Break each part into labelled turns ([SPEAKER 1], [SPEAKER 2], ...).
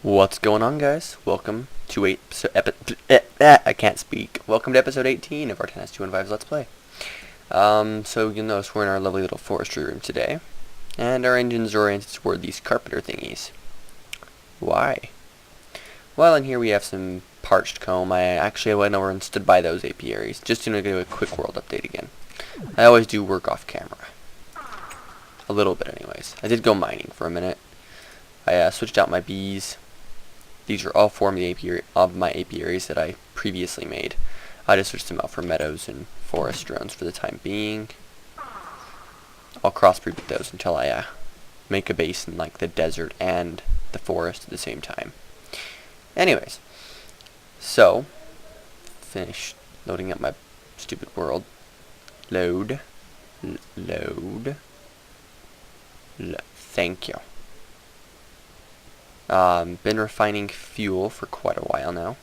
[SPEAKER 1] What's going on, guys? Welcome to I can't speak. Welcome to episode 18 of our 10s215's Let's Play. So you'll notice we're in our lovely little forestry room today, and our engines are oriented toward these carpenter thingies. Why? Well, in here we have some parched comb. I actually went over and stood by those apiaries, just to do a quick world update again. I always do work off camera. A little bit anyways. I did go mining for a minute. I switched out my bees. These are all four of my apiaries that I previously made. I just switched them out for meadows and forest drones for the time being. I'll crossbreed with those until I make a base in like the desert and the forest at the same time. Anyways, so finished loading up my stupid world. Load. Thank you. Been refining fuel for quite a while now.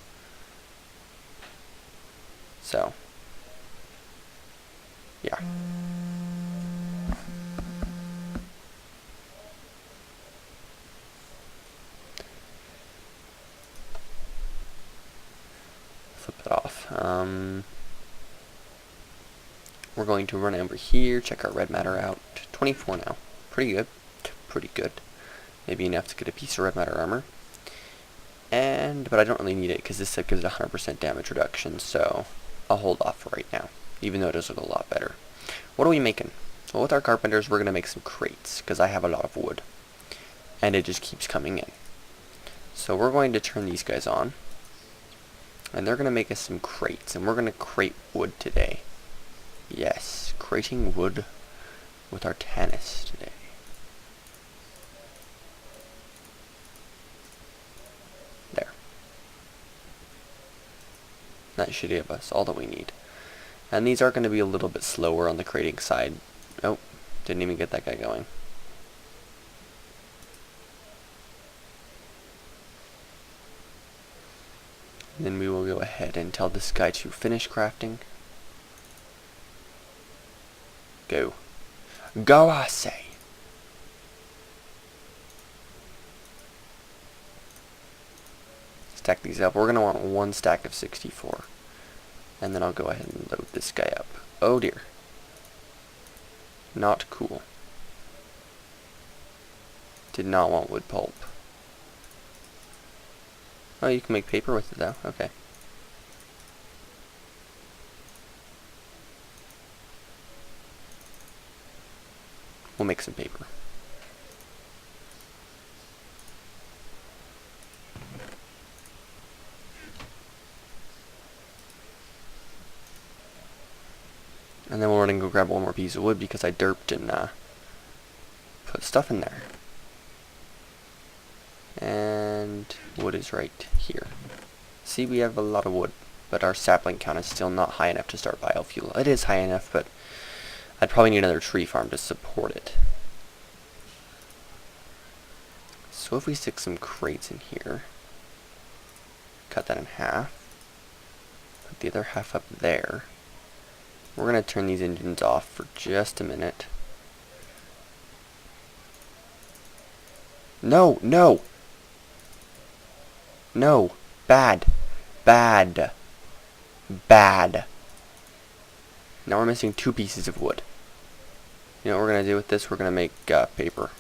[SPEAKER 1] So, yeah. Flip it off. We're going to run over here, check our red matter out. 24 now. Pretty good. Pretty good. Maybe enough to get a piece of red matter armor. But I don't really need it because this set gives it 100% damage reduction, so I'll hold off for right now, even though it does look a lot better. What are we making? Well, with our carpenters, we're going to make some crates, because I have a lot of wood. And it just keeps coming in. So we're going to turn these guys on. And they're going to make us some crates, and we're going to crate wood today. Yes, crating wood with our tannis today. There. That should give us all that we need. And these are going to be a little bit slower on the crating side. Oh, didn't even get that guy going. And then we will go ahead and tell this guy to finish crafting. Go. Go, I say. Stack these up. We're going to want one stack of 64. And then I'll go ahead and load this guy up. Oh dear. Not cool. Did not want wood pulp. Oh, you can make paper with it though. Okay. We'll make some paper. And then we'll run and go grab one more piece of wood because I derped and put stuff in there. And wood is right here. See, we have a lot of wood, but our sapling count is still not high enough to start biofuel. It is high enough, but I'd probably need another tree farm to support it. So if we stick some crates in here, cut that in half, put the other half up there. We're going to turn these engines off for just a minute. No, no! No! Bad! Bad! Bad! Now we're missing 2 pieces of wood. You know what we're going to do with this? We're going to make paper.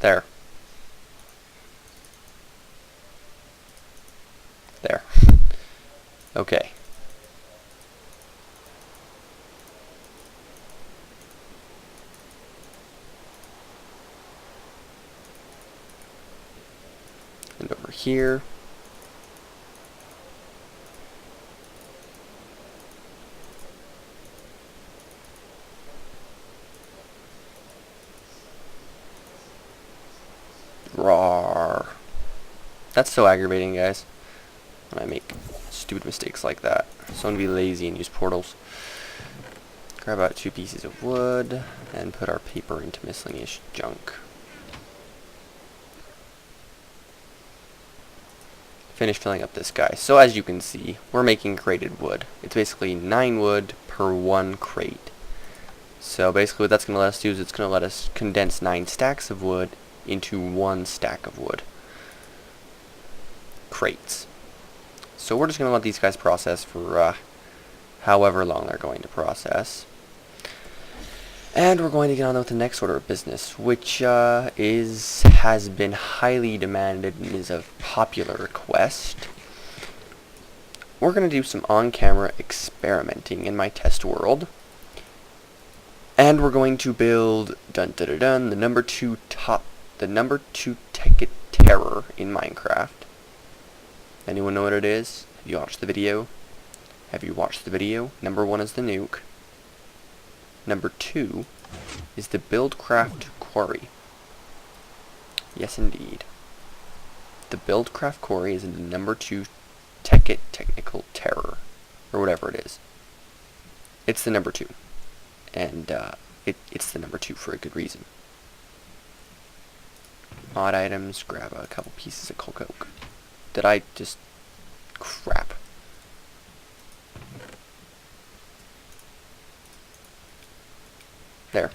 [SPEAKER 1] There. There. Okay. And over here. Rawr. That's so aggravating, guys, when I make stupid mistakes like that. So I'm going to be lazy and use portals. Grab out 2 pieces of wood and put our paper into miscellaneous junk. finish filling up this guy. So as you can see, we're making crated wood. It's basically 9 wood per 1 crate. So basically what that's going to let us do is it's going to let us condense 9 stacks of wood into 1 stack of wood. Crates. So we're just going to let these guys process for however long they're going to process. And we're going to get on with the next order of business, which has been highly demanded and is a popular request. We're going to do some on-camera experimenting in my test world. And we're going to build the number 2 Tekkit terror in Minecraft. Anyone know what it is? Have you watched the video? Have you watched the video? Number 1 is the nuke. Number 2 is the Railcraft quarry. Yes, indeed. The Railcraft quarry is the number 2 Tekkit technical terror, or whatever it is. It's the number 2, and it's the number 2 for a good reason. Odd items. Grab a couple pieces of coke. Did I just... crap. There.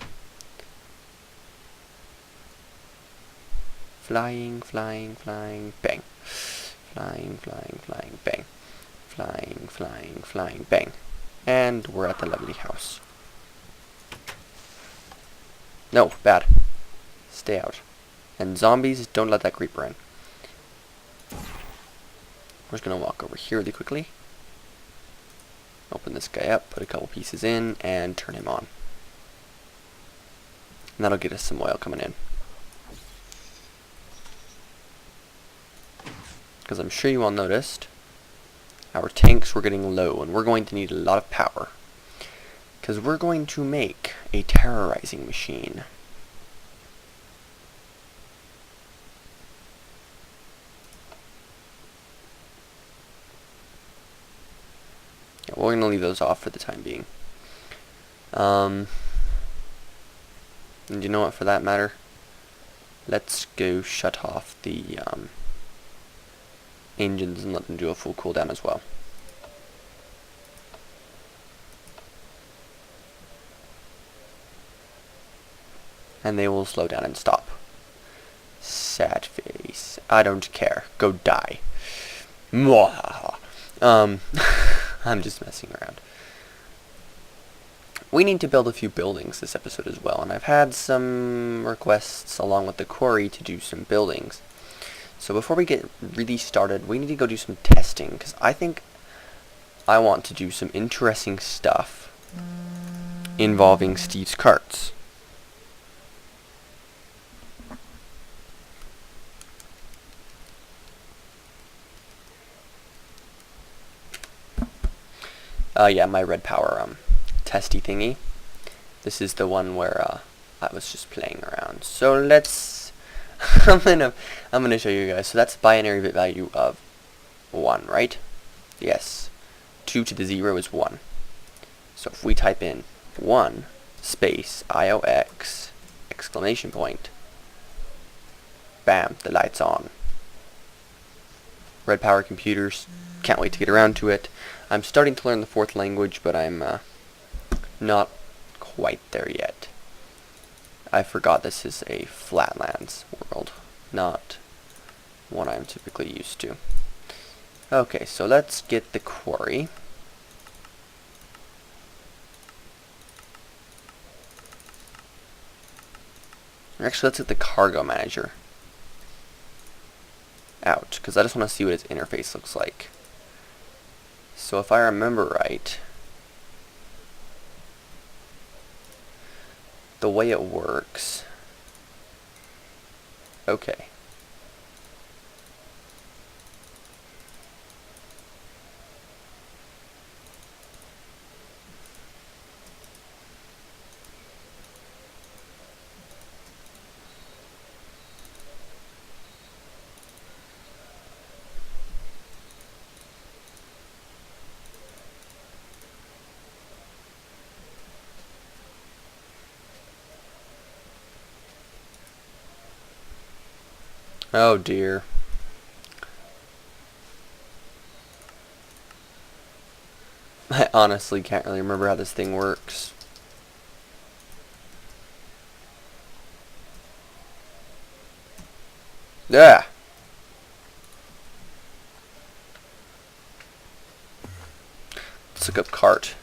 [SPEAKER 1] Flying, flying, flying, bang. Flying, flying, flying, bang. Flying, flying, flying, bang. And we're at the lovely house. No, bad. Stay out. And zombies, don't let that creeper in. We're just going to walk over here really quickly. Open this guy up, put a couple pieces in, and turn him on. And that'll get us some oil coming in. Because I'm sure you all noticed, our tanks were getting low, and we're going to need a lot of power. Because we're going to make a terrorizing machine. Yeah, we're going to leave those off for the time being. And you know what, for that matter, let's go shut off the engines and let them do a full cooldown as well. And they will slow down and stop. Sad face. I don't care. Go die. Mwahaha. I'm just messing around. We need to build a few buildings this episode as well, and I've had some requests along with the quarry to do some buildings. So before we get really started, we need to go do some testing, because I think I want to do some interesting stuff involving Steve's carts. Yeah, my red power testy thingy. This is the one where I was just playing around. So let's I'm gonna show you guys. So that's binary bit value of 1, right? Yes. 2 to the 0 is 1. So if we type in 1 space IOX exclamation point, bam, the light's on. Red power computers. Can't wait to get around to it. I'm starting to learn the 4th language, but I'm not quite there yet. I forgot this is a flatlands world, not one I'm typically used to. Okay, so let's get the quarry. Actually, let's get the cargo manager out, because I just want to see what its interface looks like. So if I remember right, the way it works... Okay. Oh dear. I honestly can't really remember how this thing works. Yeah. Let's look up cart.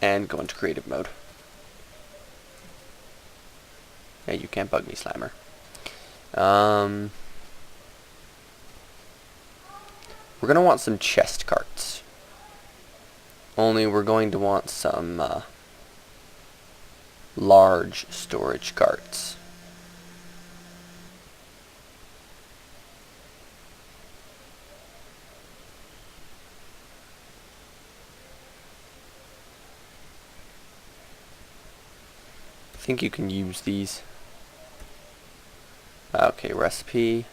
[SPEAKER 1] And go into creative mode. Yeah, you can't bug me, Slimer. We're going to want some chest carts. Only we're going to want some large storage carts. I think you can use these. Okay, recipe.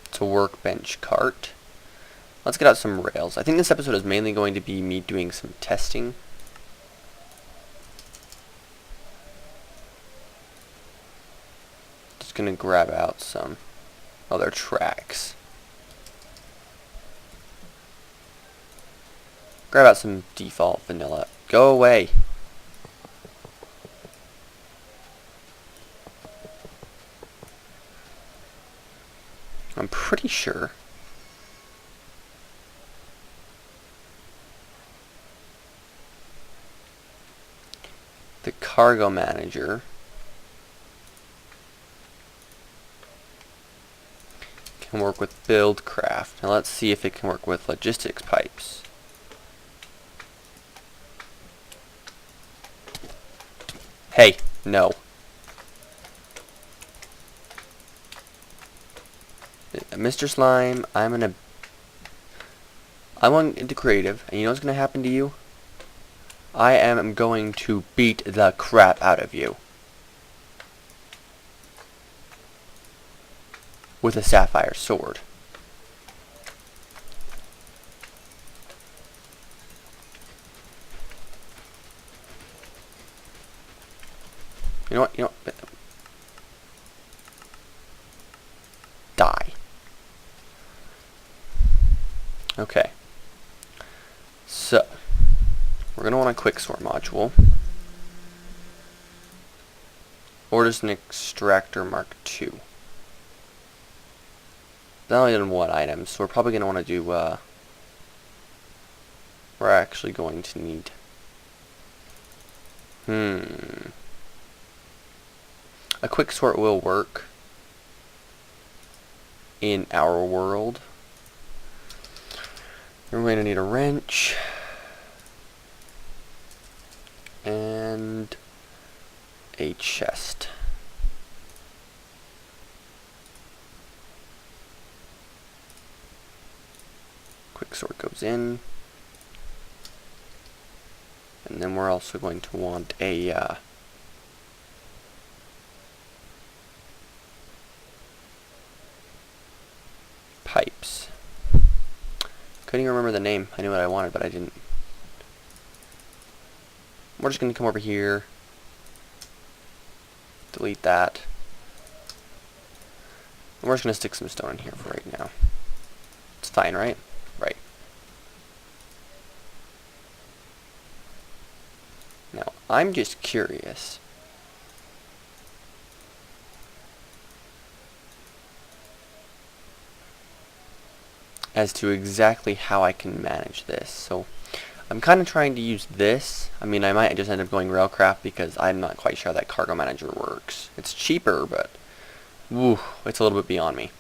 [SPEAKER 1] It's a workbench cart. Let's get out some rails. I think this episode is mainly going to be me doing some testing. Just gonna grab out some other tracks. Grab out some default vanilla. Go away. I'm pretty sure the cargo manager can work with Buildcraft. Now let's see if it can work with logistics pipes. Hey, no. Mr. Slime, I went into creative, and you know what's gonna happen to you? I am going to beat the crap out of you. With a sapphire sword. You know what? Die. Okay. So, we're going to want a quicksort module. Or just an extractor mark II. That only did one item, so we're probably going to want to do, we're actually going to need, a quicksort will work in our world. We're going to need a wrench and a chest. Quicksort goes in, and then we're also going to want a pipes. Couldn't even remember the name. I knew what I wanted, but I didn't. We're just going to come over here, delete that, and we're just going to stick some stone in here for right now. It's fine, right? Right. Now, I'm just curious. As to exactly how I can manage this. So, I'm kind of trying to use this. I mean, I might just end up going Railcraft because I'm not quite sure how that cargo manager works. It's cheaper, but woo, it's a little bit beyond me.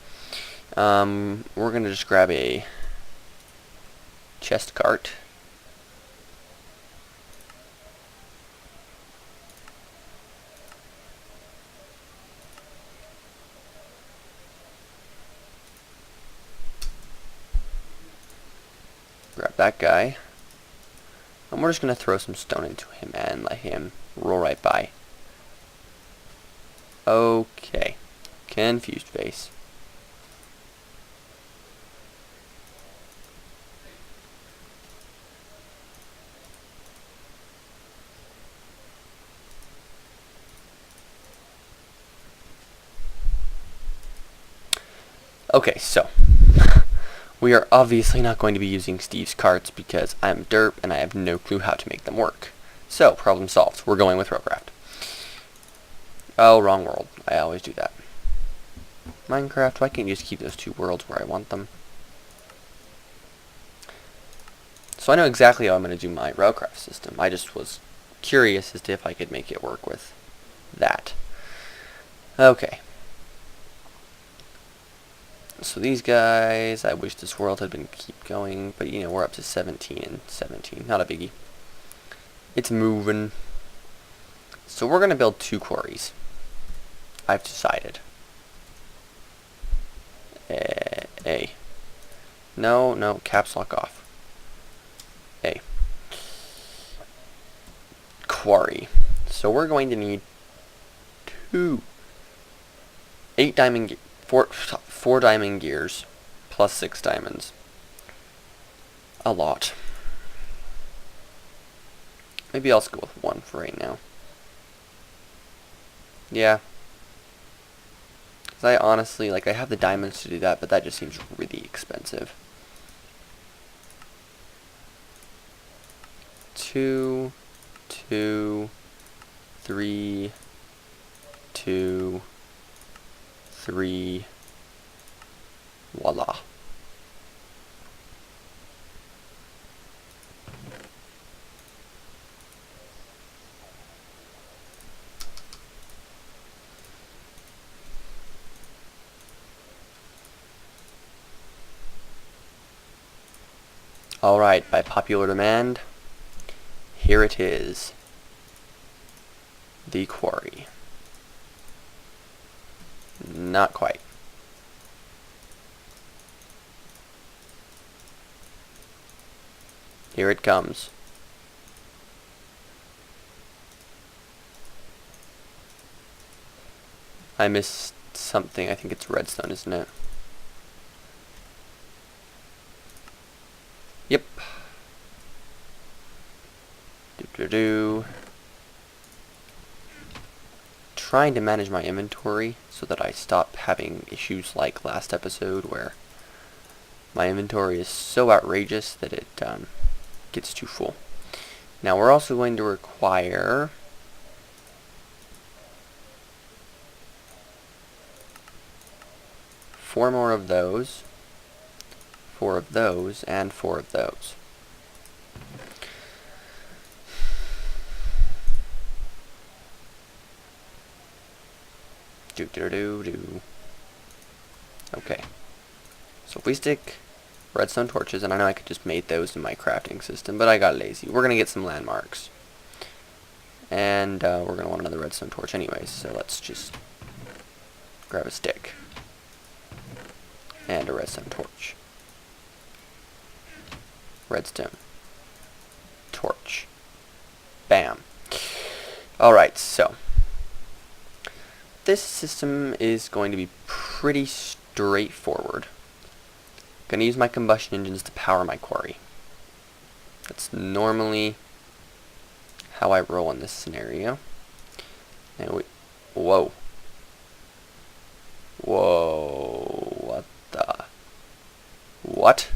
[SPEAKER 1] We're going to just grab a chest cart. Grab that guy. And we're just going to throw some stone into him and let him roll right by. Okay. Confused face. Okay, so we are obviously not going to be using Steve's carts because I'm derp and I have no clue how to make them work. So, problem solved. We're going with Railcraft. Oh, wrong world. I always do that. Minecraft, why can't you just keep those two worlds where I want them? So I know exactly how I'm going to do my Railcraft system. I just was curious as to if I could make it work with that. Okay. So these guys, I wish this world had been keep going, but you know, we're up to 17 and 17. Not a biggie. It's moving. So we're going to build 2 quarries. I've decided. A. No, caps lock off. A. Quarry. So we're going to need 4 diamond gears plus 6 diamonds. A lot. Maybe I'll just go with 1 for right now. Yeah. I honestly, I have the diamonds to do that, but that just seems really expensive. 2, 2, 3, 2, 3, voila. Alright, by popular demand, here it is. The quarry. Not quite. Here it comes. I missed something. I think it's redstone, isn't it? Yep. Trying to manage my inventory so that I stop having issues like last episode where my inventory is so outrageous that it gets too full. Now we're also going to require four more of those, 4 of those, and 4 of those. Okay. So if we stick redstone torches, and I know I could just make those in my crafting system, but I got lazy. We're going to get some landmarks. And we're going to want another redstone torch anyways, so let's just grab a stick. And a redstone torch. Redstone. Torch. Bam. Alright, so this system is going to be pretty straightforward. I'm going to use my combustion engines to power my quarry. That's normally how I roll in this scenario. And whoa. Whoa. What the? What?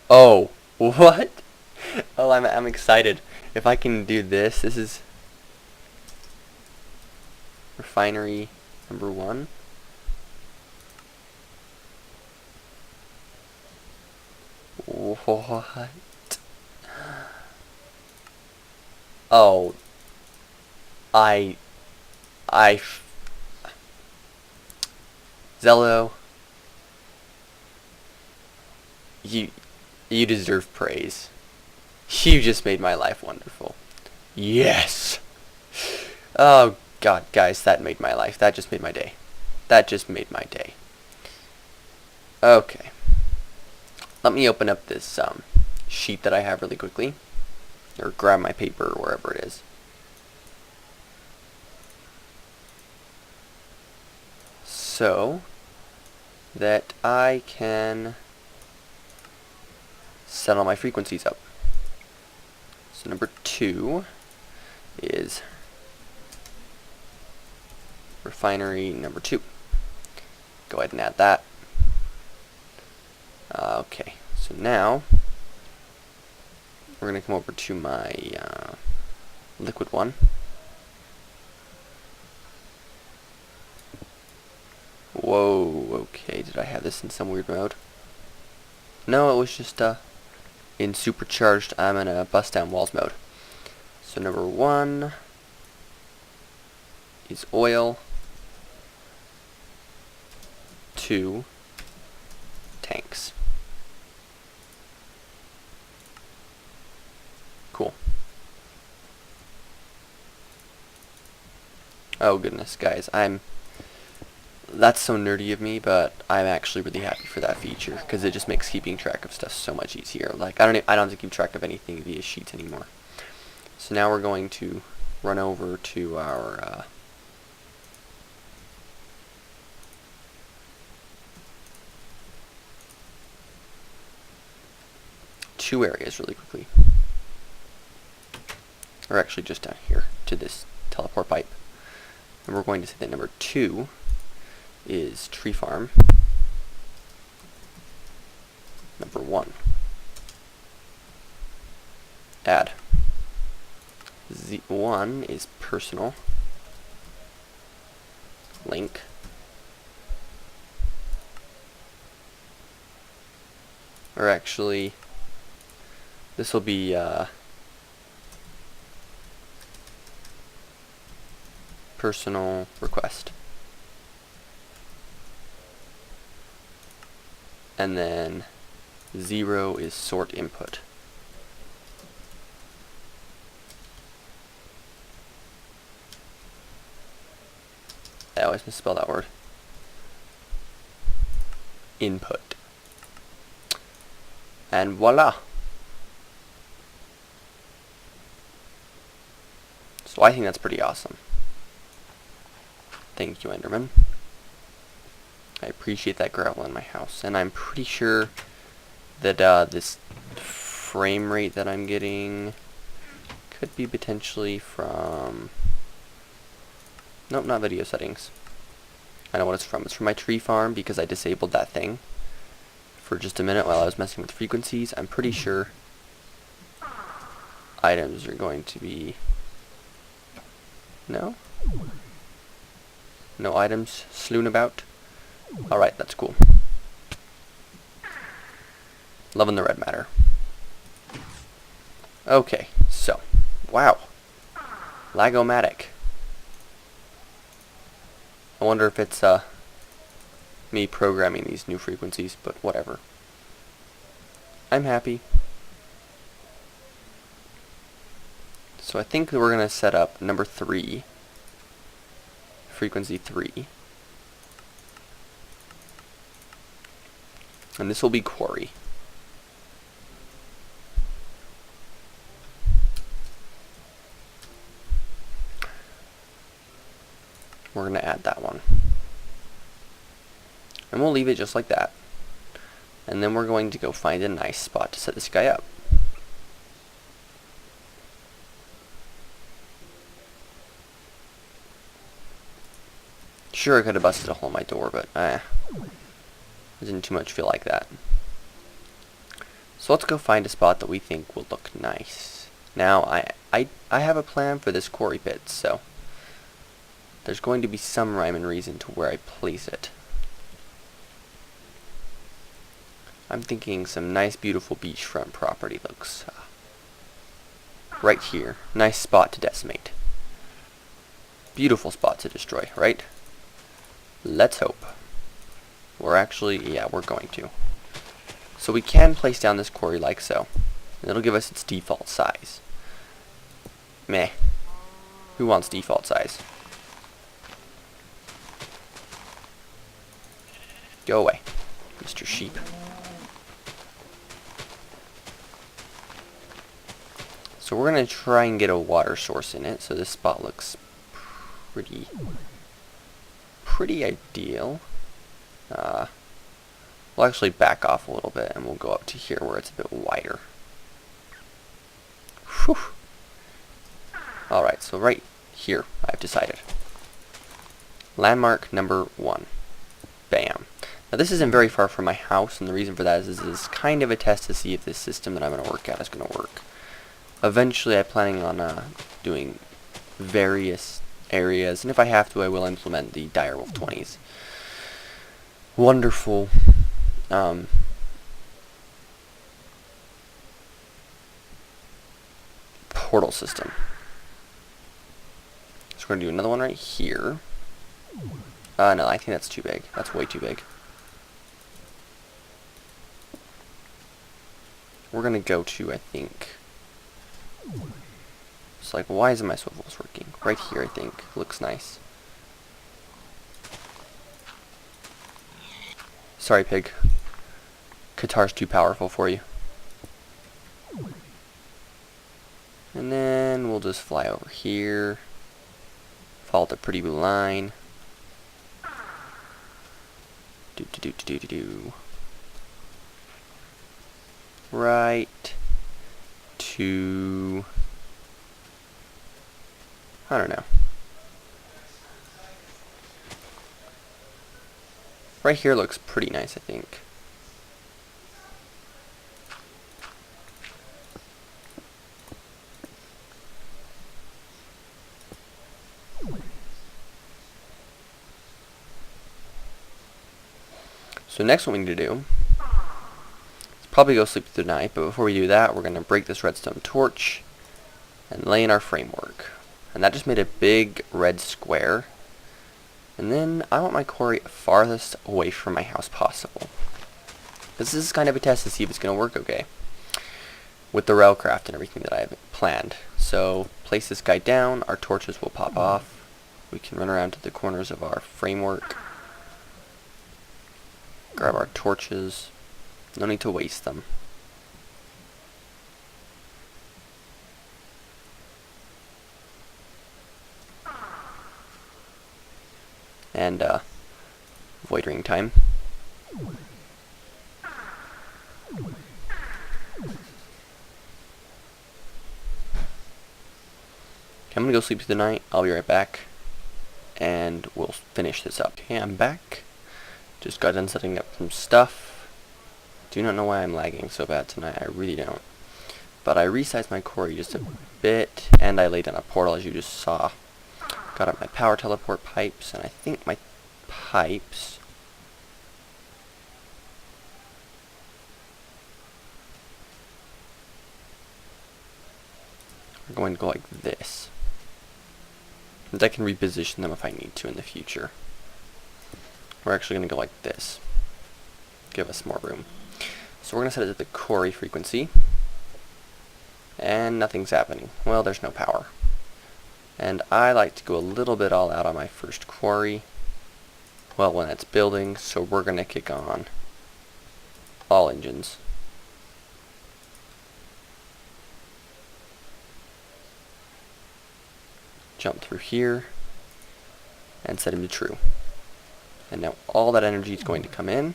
[SPEAKER 1] Oh. What? Oh, I'm excited. If I can do this, this is refinery number 1. What? Oh. Zello, you deserve praise. You just made my life wonderful. Yes! Oh god, guys, that made my life. That just made my day. That just made my day. Okay. Let me open up this sheet that I have really quickly. Or grab my paper or wherever it is. So that I can set all my frequencies up. So number 2 is refinery number 2. Go ahead and add that. Okay, so now we're going to come over to my liquid one. Whoa, okay, did I have this in some weird mode? No, it was just in supercharged, I'm in a bust down walls mode. So number 1 is oil, 2 tanks. Cool. Oh goodness, guys, that's so nerdy of me, but I'm actually really happy for that feature because it just makes keeping track of stuff so much easier. Like I don't have to keep track of anything via sheets anymore. So now we're going to run over to our two areas really quickly. Or actually just down here to this teleport pipe. And we're going to say that number 2 is tree farm. Number 1. Add. Z1 is personal. Link. Or actually, this will be personal request. And then 0 is sort input. I always misspell that word. Input. And voila! So I think that's pretty awesome. Thank you, Enderman. I appreciate that gravel in my house. And I'm pretty sure that this frame rate that I'm getting could be potentially from... Nope, not video settings. I know what it's from. It's from my tree farm because I disabled that thing for just a minute while I was messing with frequencies. I'm pretty sure items are going to be... No? No items slewn about? Alright, that's cool. Loving the red matter. Okay, so. Wow. Lagomatic. I wonder if it's me programming these new frequencies, but whatever. I'm happy. So I think that we're going to set up number 3. Frequency 3. And this will be quarry. We're going to add that one. And we'll leave it just like that. And then we're going to go find a nice spot to set this guy up. Sure, I could have busted a hole in my door, but I didn't too much feel like that. So let's go find a spot that we think will look nice. Now, I have a plan for this quarry pit, so there's going to be some rhyme and reason to where I place it. I'm thinking some nice, beautiful beachfront property looks right here. Nice spot to decimate. Beautiful spot to destroy, right? Let's hope. We're actually, yeah, we're going to. So we can place down this quarry like so. And it'll give us its default size. Meh. Who wants default size? Go away, Mr. Sheep. So we're going to try and get a water source in it, so this spot looks pretty ideal. We'll actually back off a little bit and we'll go up to here where it's a bit wider. Whew. Alright, so right here I've decided. Landmark number 1. Bam. Now this isn't very far from my house, and the reason for that is this is kind of a test to see if this system that I'm going to work at is going to work. Eventually I'm planning on doing various areas, and if I have to I will implement the Direwolf 20's wonderful portal system. So we're going to do another one right here. No, I think that's too big. That's way too big. We're going to go to, I think... It's like, why isn't my swivels working? Right here, I think. Looks nice. Sorry, pig. Qatar's too powerful for you. And then we'll just fly over here. Follow the pretty blue line. Do. Right to... I don't know. Right here looks pretty nice, I think. So next what we need to do is probably go sleep through the night, but before we do that, we're going to break this redstone torch and lay in our framework. And that just made a big red square. And then I want my quarry farthest away from my house possible. This is kind of a test to see if it's going to work okay with the Railcraft and everything that I have planned. So place this guy down, our torches will pop off. We can run around to the corners of our framework. Grab our torches. No need to waste them. And void ring time. Okay, I'm gonna go sleep through the night. I'll be right back, and we'll finish this up. Okay, I'm back. Just got done setting up some stuff. Do not know why I'm lagging so bad tonight. I really don't. But I resized my quarry just a bit, and I laid down a portal as you just saw. Got up my power teleport pipes, and I think my pipes are going to go like this. And I can reposition them if I need to in the future. We're actually going to go like this. Give us more room. So we're going to set it to the quarry frequency. And nothing's happening. Well, there's no power. And I like to go a little bit all out on my first quarry. Well, when it's building, so we're going to kick on all engines. Jump through here and set him to true. And now all that energy is going to come in.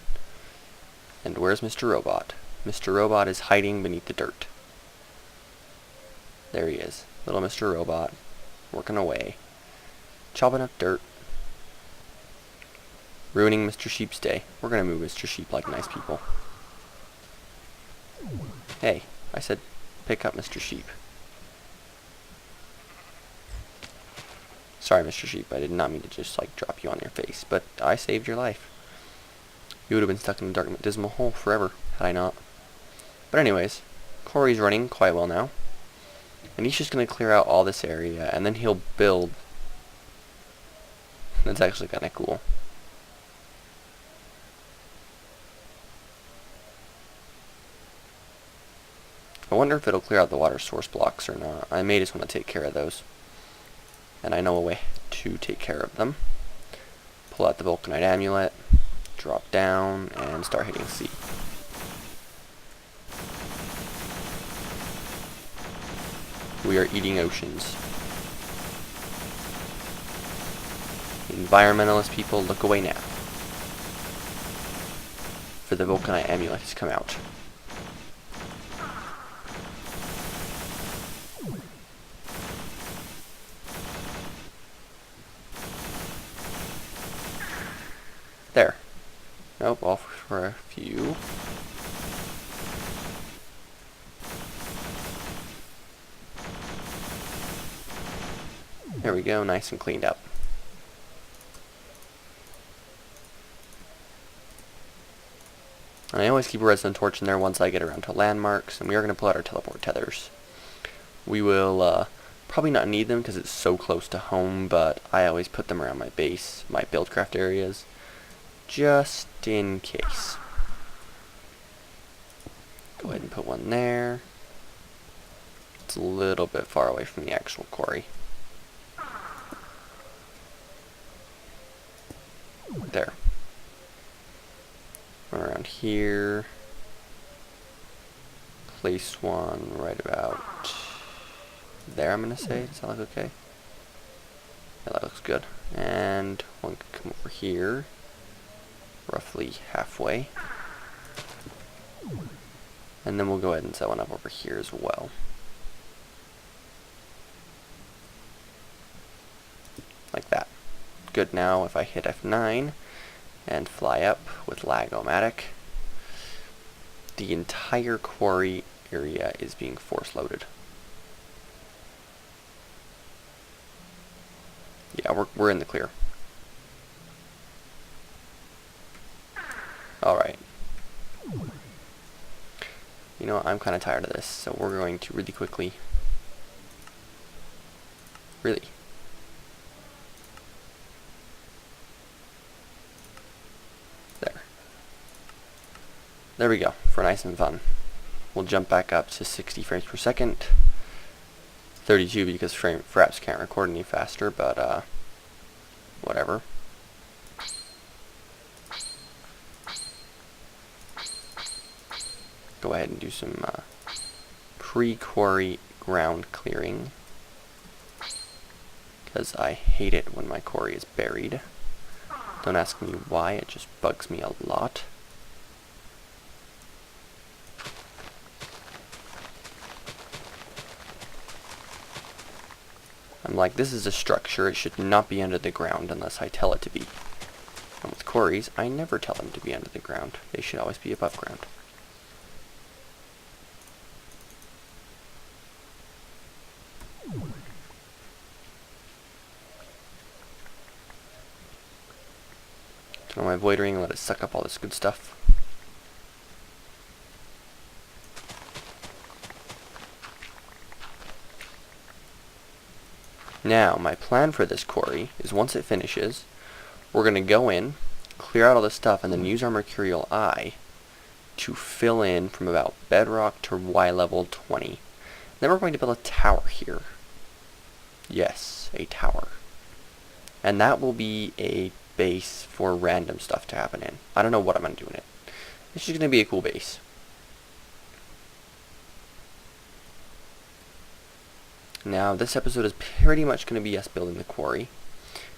[SPEAKER 1] And where's Mr. Robot? Mr. Robot is hiding beneath the dirt. There he is. Little Mr. Robot. Working away. Chopping up dirt. Ruining Mr. Sheep's day. We're going to move Mr. Sheep like nice people. Hey, I said pick up Mr. Sheep. Sorry, Mr. Sheep, I did not mean to just like drop you on your face, but I saved your life. You would have been stuck in a dark, dismal hole forever, had I not. But anyways, Corey's running quite well now. And he's just going to clear out all this area, and then he'll build. That's actually kind of cool. I wonder if it'll clear out the water source blocks or not. I may just want to take care of those. And I know a way to take care of them. Pull out the Vulcanite amulet, drop down, and start hitting C. We are eating oceans. Environmentalist people, look away now. For the Vulcanite amulet has come out. There. Nope, all for a few. There we go, nice and cleaned up. And I always keep a redstone torch in there once I get around to landmarks, and we are going to pull out our teleport tethers. We will probably not need them because it's so close to home, but I always put them around my base, my buildcraft areas, just in case. Go ahead and put one there. It's a little bit far away from the actual quarry. There. Run around here. Place one right about there, I'm going to say. Does that look okay? Yeah, that looks good. And one can come over here. Roughly halfway. And then we'll go ahead and set one up over here as well. Like that. Good. Now if I hit F9 and fly up with lag-o-matic, the entire quarry area is being force loaded. Yeah, we're in the clear. Alright. You know, I'm kind of tired of this, so we're going to really quickly... Really? There we go, for nice and fun. We'll jump back up to 60 frames per second. 32 because Fraps can't record any faster, but whatever. Go ahead and do some pre-quarry ground clearing, because I hate it when my quarry is buried. Don't ask me why, it just bugs me a lot. I'm like, this is a structure, it should not be under the ground unless I tell it to be. And with quarries, I never tell them to be under the ground. They should always be above ground. Turn on my void ring and let it suck up all this good stuff. Now, my plan for this quarry is once it finishes, we're going to go in, clear out all this stuff, and then use our mercurial eye to fill in from about bedrock to Y level 20. Then we're going to build a tower here. Yes, a tower. And that will be a base for random stuff to happen in. I don't know what I'm going to do in it. It's just going to be a cool base. Now, this episode is pretty much going to be us building the quarry.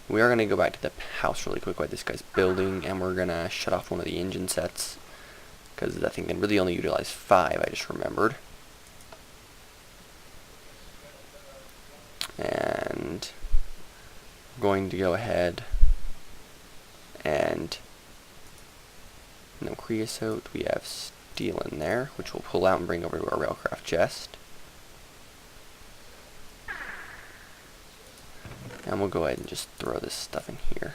[SPEAKER 1] We are going to go back to the house really quick while this guy's building, and we're going to shut off one of the engine sets, because that thing can really only utilize 5, I just remembered. And I'm going to go ahead and no creosote, we have steel in there, which we'll pull out and bring over to our Railcraft chest. And we'll go ahead and just throw this stuff in here.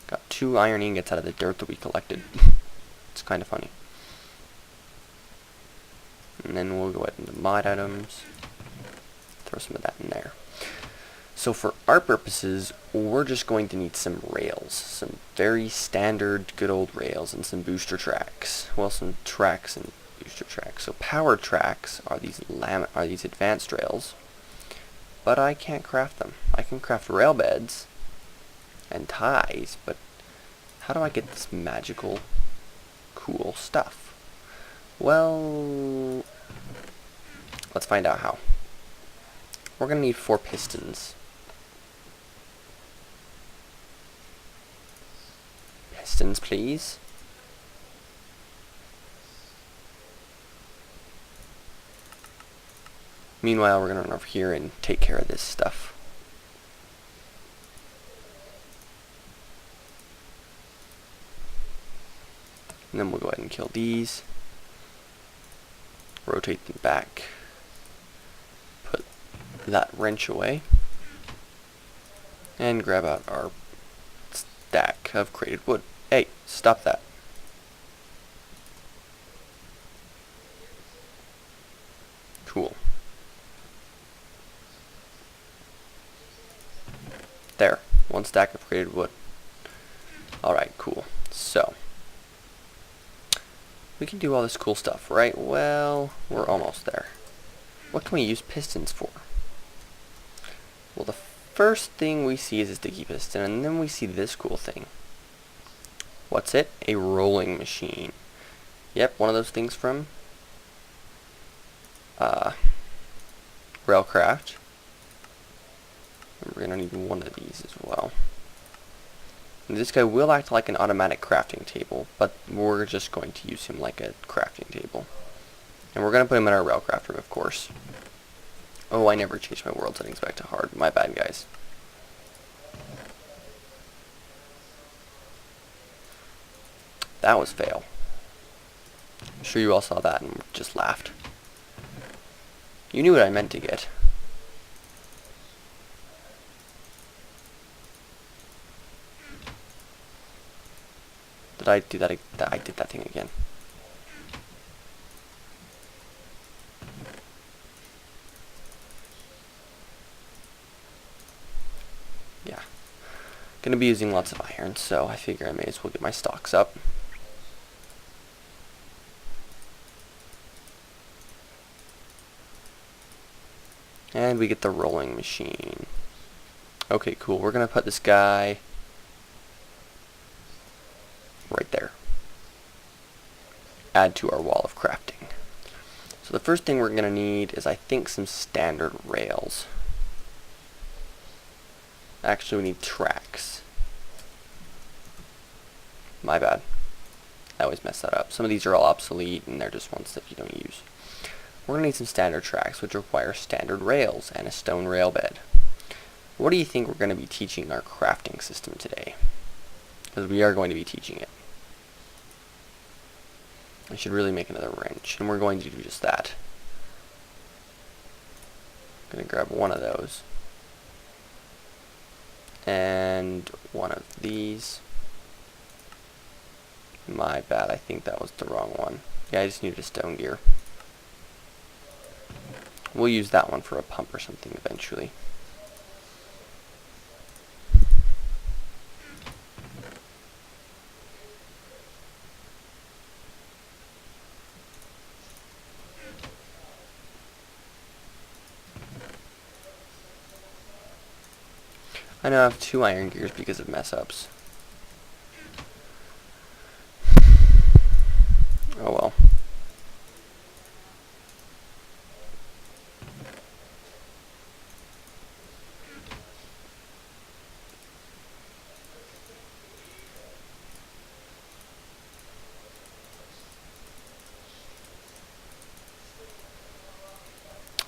[SPEAKER 1] Got 2 iron ingots out of the dirt that we collected. It's kind of funny. And then we'll go ahead into mod items. Throw some of that in there. So for our purposes, we're just going to need some rails. Some very standard good old rails and some booster tracks. Well, some tracks and booster tracks. So power tracks are these advanced rails. But I can't craft them. I can craft rail beds and ties, but how do I get this magical, cool stuff? Well, let's find out how. We're going to need 4 pistons. Pistons, please. Meanwhile, we're going to run over here and take care of this stuff. And then we'll go ahead and kill these. Rotate them back. Put that wrench away. And grab out our stack of created wood. Hey, stop that. Cool. There. One stack of created wood. Alright, cool. So, we can do all this cool stuff, right? Well, we're almost there. What can we use pistons for? Well, the first thing we see is a sticky piston, and then we see this cool thing. What's it? A rolling machine. Yep, one of those things from Railcraft. And we're going to need one of these as well. And this guy will act like an automatic crafting table, but we're just going to use him like a crafting table. And we're going to put him in our Railcraft room, of course. Oh, I never changed my world settings back to hard. My bad, guys. That was fail. I'm sure you all saw that and just laughed. You knew what I meant to get. Did I do that? I did that thing again. Yeah. Gonna be using lots of iron, so I figure I may as well get my stocks up. And we get the rolling machine. Okay, cool. We're gonna put this guy right there. Add to our wall of crafting. So the first thing we're going to need is, I think, some standard rails. Actually, we need tracks. My bad. I always mess that up. Some of these are all obsolete, and they're just ones that you don't use. We're going to need some standard tracks, which require standard rails and a stone rail bed. What do you think we're going to be teaching our crafting system today? Because we are going to be teaching it. I should really make another wrench, and we're going to do just that. I'm going to grab one of those. And one of these. My bad, I think that was the wrong one. Yeah, I just needed a stone gear. We'll use that one for a pump or something eventually. I now have 2 iron gears because of mess ups. Oh well.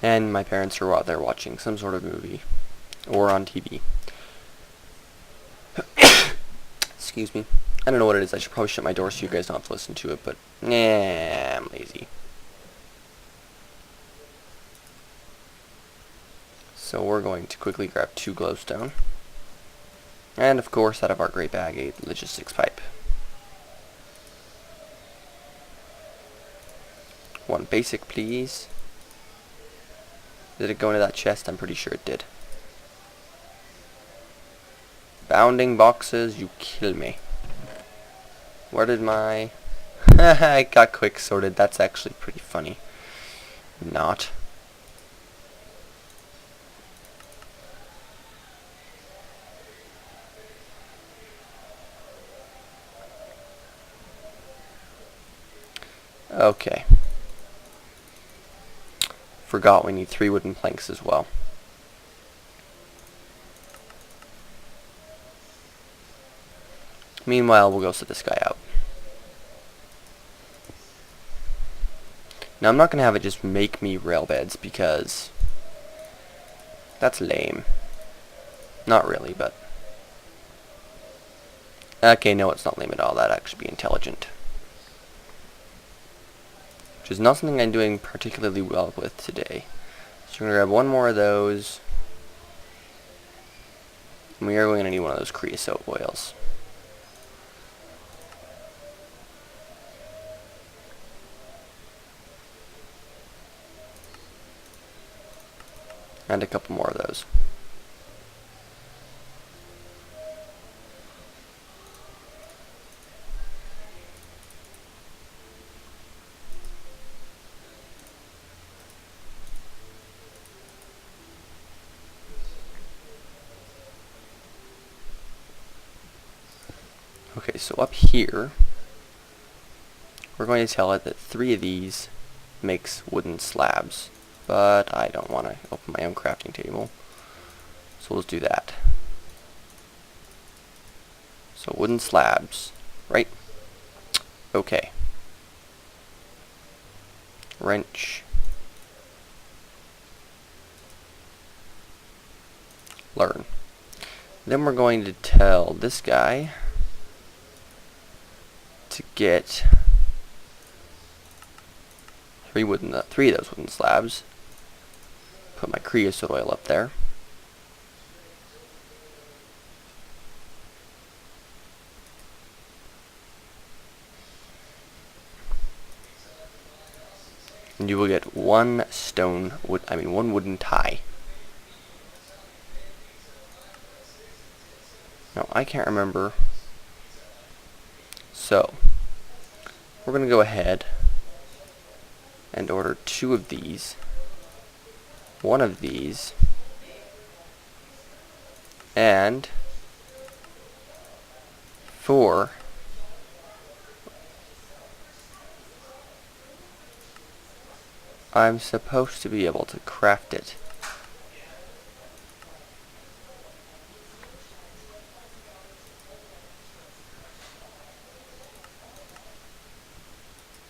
[SPEAKER 1] And my parents are out there watching some sort of movie. Or on TV. Excuse me. I don't know what it is. I should probably shut my door so you guys don't have to listen to it, but nah, I'm lazy. So we're going to quickly grab 2 glowstone. And of course, out of our great bag, a logistics pipe. 1 basic, please. Did it go into that chest? I'm pretty sure it did. Bounding boxes, you kill me. Where did my... I got quick sorted. That's actually pretty funny. Not. Okay. Forgot we need 3 wooden planks as well. Meanwhile, we'll go set this guy out. Now, I'm not going to have it just make me rail beds because that's lame. Not really, but... Okay, no, it's not lame at all. That'd actually be intelligent. which is not something I'm doing particularly well with today. So we're going to grab one more of those. And we are going to need one of those creosote oils. And a couple more of those. Okay, so up here, we're going to tell it that 3 of these makes wooden slabs. But I don't want to open my own crafting table. So let's do that. So wooden slabs, right? Okay. Wrench. Learn. Then we're going to tell this guy to get 3 of those wooden slabs. Put my creosote oil up there. And you will get one wooden tie. Now I can't remember. So we're going to go ahead and order 2 of these, 1 of these, and 4 I'm supposed to be able to craft it.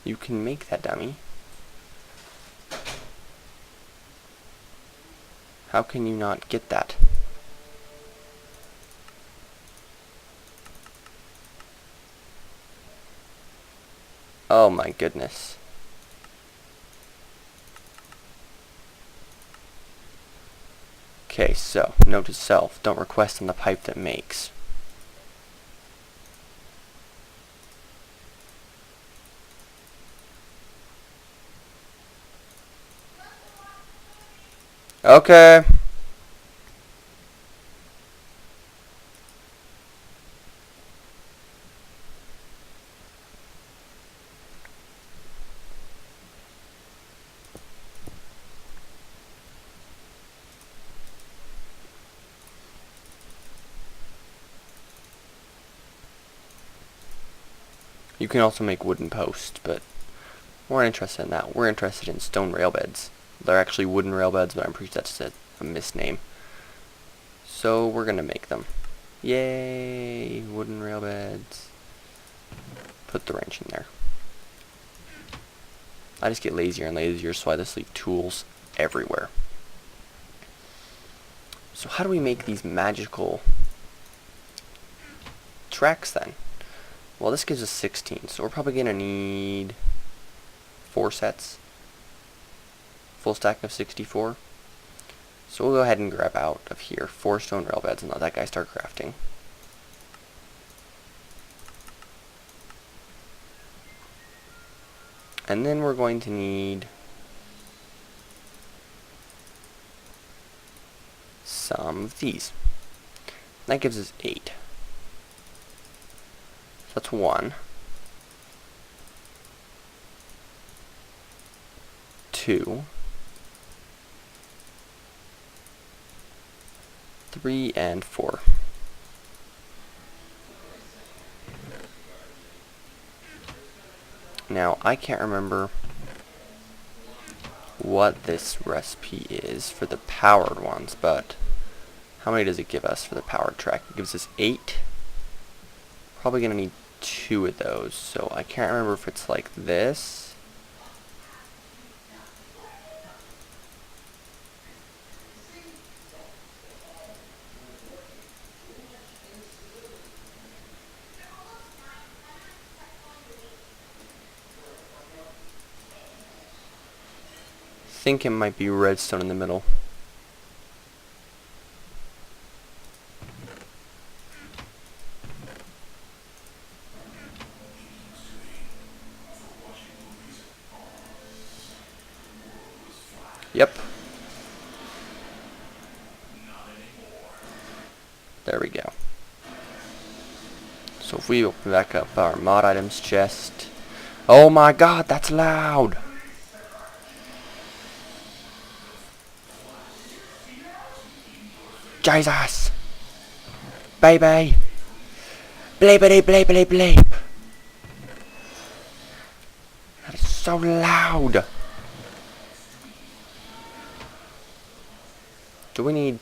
[SPEAKER 1] You can make that, dummy. How can you not get that? Oh my goodness. Okay, so, note to self, don't request on the pipe that makes. Okay. You can also make wooden posts, but we're not interested in that. We're interested in stone rail beds. They're actually wooden rail beds, but I'm pretty sure that's a misname. So we're gonna make them. Yay! Wooden rail beds. Put the wrench in there. I just get lazier and lazier, so I just leave tools everywhere. So how do we make these magical tracks then? Well, this gives us 16, so we're probably going to need 4 sets. Full stack of 64. So we'll go ahead and grab out of here 4 stone rail beds and let that guy start crafting. And then we're going to need some of these. That gives us 8. That's 1, 2, 3, and 4. Now, I can't remember what this recipe is for the powered ones, but how many does it give us for the powered track? It gives us 8. Probably going to need 2 of those, so I can't remember if it's like this. think it might be redstone in the middle. Yep. There we go. So if we open back up our mod items chest. Oh my god, that's loud! Jesus! Baby! Bleepity bleepity bleep! That is so loud! Do we need...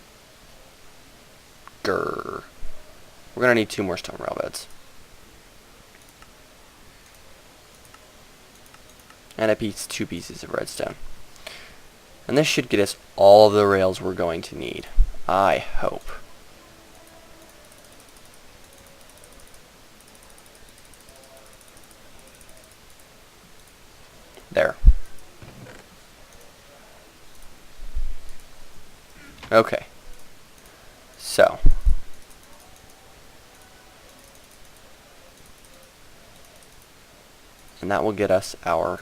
[SPEAKER 1] Grr. We're gonna need 2 more stone rail beds. And 2 pieces of redstone. And this should get us all the rails we're going to need. I hope. There. Okay. So. And that will get us our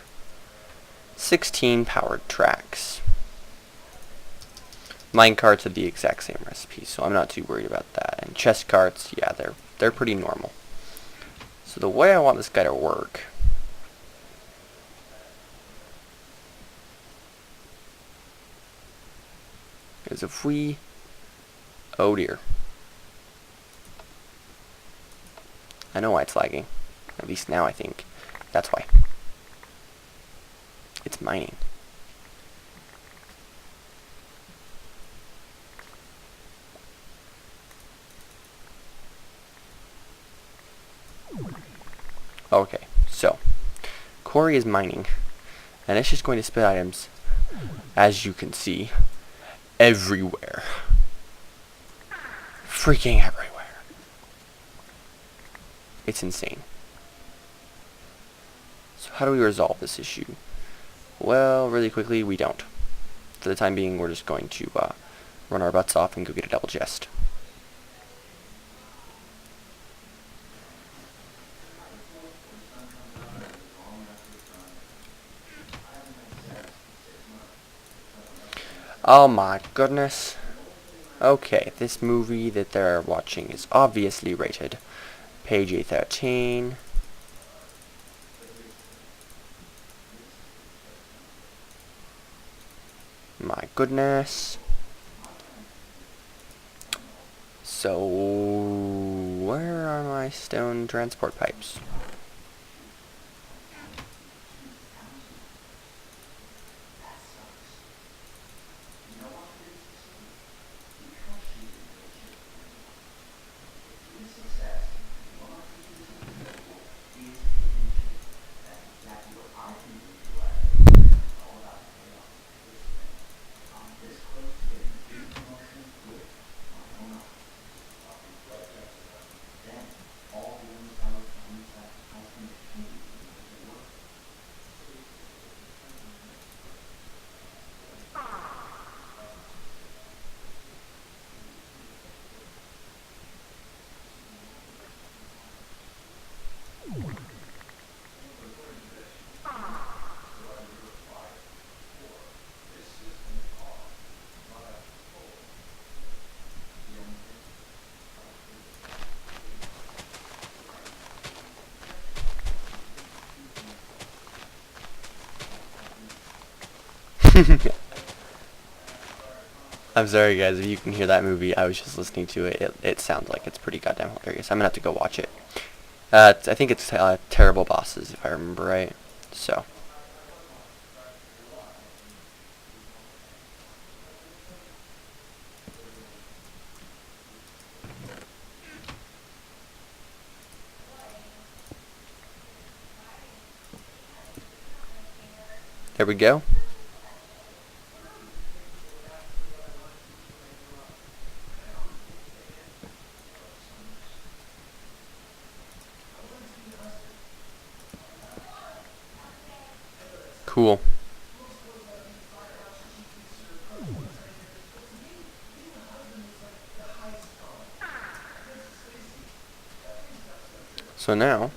[SPEAKER 1] 16 powered tracks. Mine carts are the exact same recipe, so I'm not too worried about that. And chest carts, yeah, they're pretty normal. So the way I want this guy to work is if we... Oh dear. I know why it's lagging. At least now I think. That's why. It's mining. Okay, so quarry is mining, and it's just going to spit items, as you can see, everywhere. Freaking everywhere. It's insane. So how do we resolve this issue? Well, really quickly, we don't. For the time being, we're just going to run our butts off and go get a double chest. Oh my goodness. Okay, this movie that they're watching is obviously rated page A13. My goodness. So, where are my stone transport pipes? I'm sorry guys, if you can hear that movie, I was just listening to it. It sounds like it's pretty goddamn hilarious. I'm gonna have to go watch it. I think it's Terrible Bosses, if I remember right. So. There we go. Cool. So now,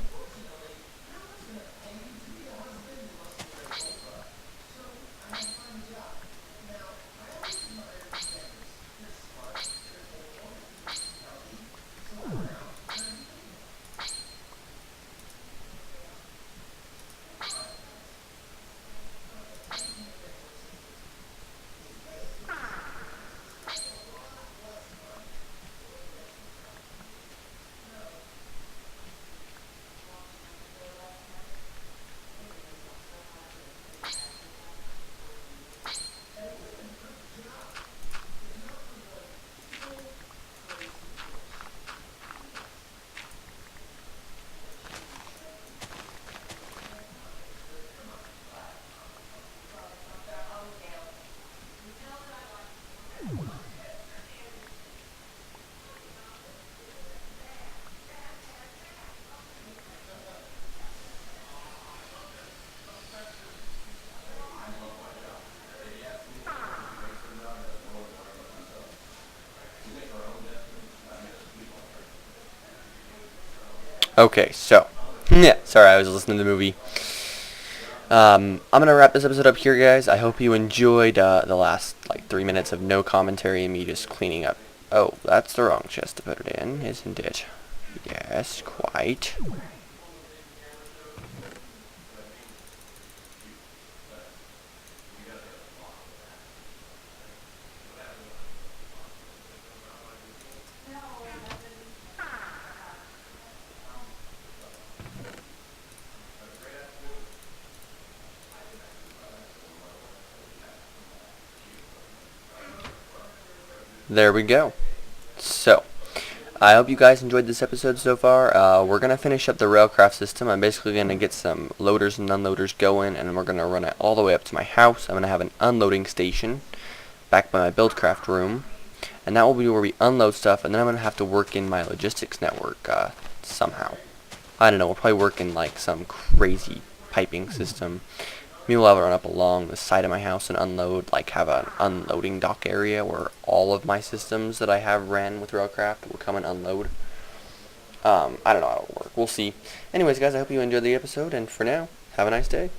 [SPEAKER 1] okay, so, yeah, sorry, I was listening to the movie. I'm gonna wrap this episode up here, guys. I hope you enjoyed the last like 3 minutes of no commentary and me just cleaning up. Oh, that's the wrong chest to put it in, isn't it? Yes, quite. There we go. So, I hope you guys enjoyed this episode so far. We're going to finish up the Railcraft system. I'm basically going to get some loaders and unloaders going, and we're going to run it all the way up to my house. I'm going to have an unloading station back by my Buildcraft room, and that will be where we unload stuff, and then I'm going to have to work in my logistics network somehow. I don't know, we'll probably work in like some crazy piping system. Maybe we'll have it run up along the side of my house and unload, like have an unloading dock area where all of my systems that I have ran with Railcraft will come and unload. I don't know how it'll work. We'll see. Anyways, guys, I hope you enjoyed the episode, and for now, have a nice day.